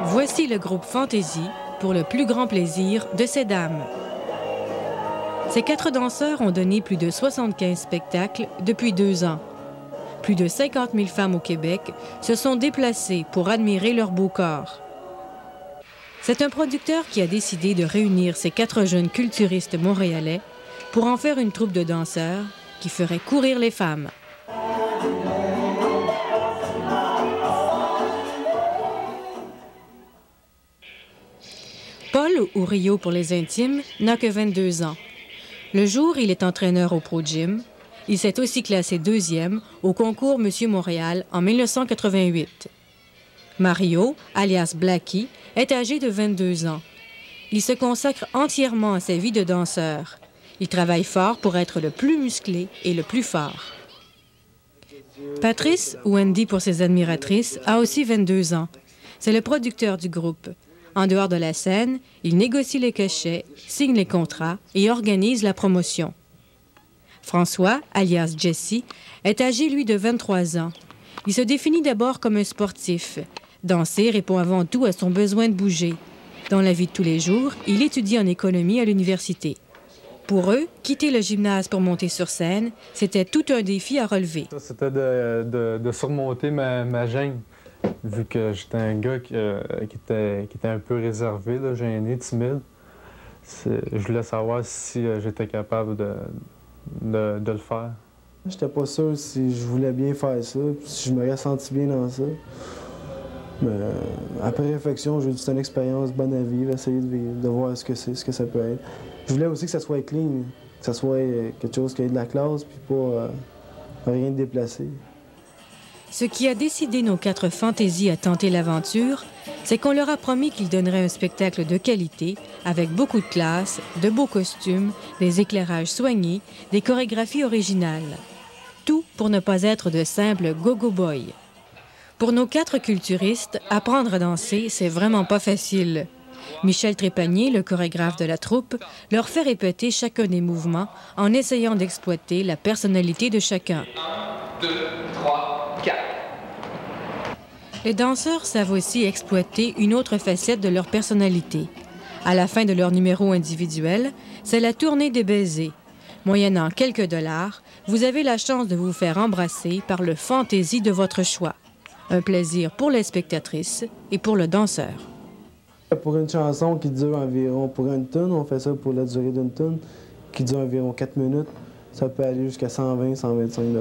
Voici le groupe Fantaisie pour le plus grand plaisir de ces dames. Ces 4 danseurs ont donné plus de 75 spectacles depuis 2 ans. Plus de 50 000 femmes au Québec se sont déplacées pour admirer leur beau corps. C'est un producteur qui a décidé de réunir ces 4 jeunes culturistes montréalais pour en faire une troupe de danseurs qui ferait courir les femmes. Paul, ou Rio pour les intimes, n'a que 22 ans. Le jour, il est entraîneur au Pro Gym. Il s'est aussi classé 2e au concours Monsieur Montréal en 1988. Mario, alias Blackie, est âgé de 22 ans. Il se consacre entièrement à sa vie de danseur. Il travaille fort pour être le plus musclé et le plus fort. Patrice, ou Andy pour ses admiratrices, a aussi 22 ans. C'est le producteur du groupe. En dehors de la scène, il négocie les cachets, signe les contrats et organise la promotion. François, alias Jesse, est âgé, lui, de 23 ans. Il se définit d'abord comme un sportif. Danser répond avant tout à son besoin de bouger. Dans la vie de tous les jours, il étudie en économie à l'université. Pour eux, quitter le gymnase pour monter sur scène, c'était tout un défi à relever. C'était de surmonter ma gêne. Vu que j'étais un gars qui était un peu réservé, là, gêné, timide, je voulais savoir si j'étais capable de le faire. J'étais pas sûr si je voulais bien faire ça, si je m'aurais senti bien dans ça. Mais après réflexion, j'ai dit c'est une expérience bonne à vivre, essayer de voir ce que ça peut être. Je voulais aussi que ça soit clean, que ça soit quelque chose qui ait de la classe, puis pas rien de déplacé. Ce qui a décidé nos 4 fantaisies à tenter l'aventure, c'est qu'on leur a promis qu'ils donneraient un spectacle de qualité, avec beaucoup de classe, de beaux costumes, des éclairages soignés, des chorégraphies originales. Tout pour ne pas être de simples go-go boys. Pour nos 4 culturistes, apprendre à danser, c'est vraiment pas facile. Michel Trépanier, le chorégraphe de la troupe, leur fait répéter chacun des mouvements en essayant d'exploiter la personnalité de chacun. 1, 2, 3, 4. Les danseurs savent aussi exploiter une autre facette de leur personnalité. À la fin de leur numéro individuel, c'est la tournée des baisers. Moyennant quelques dollars, vous avez la chance de vous faire embrasser par le fantaisie de votre choix. Un plaisir pour les spectatrices et pour le danseur. Pour une chanson qui dure environ, pour une tune, on fait ça pour la durée d'une tune, qui dure environ 4 minutes, ça peut aller jusqu'à 120, 125 $.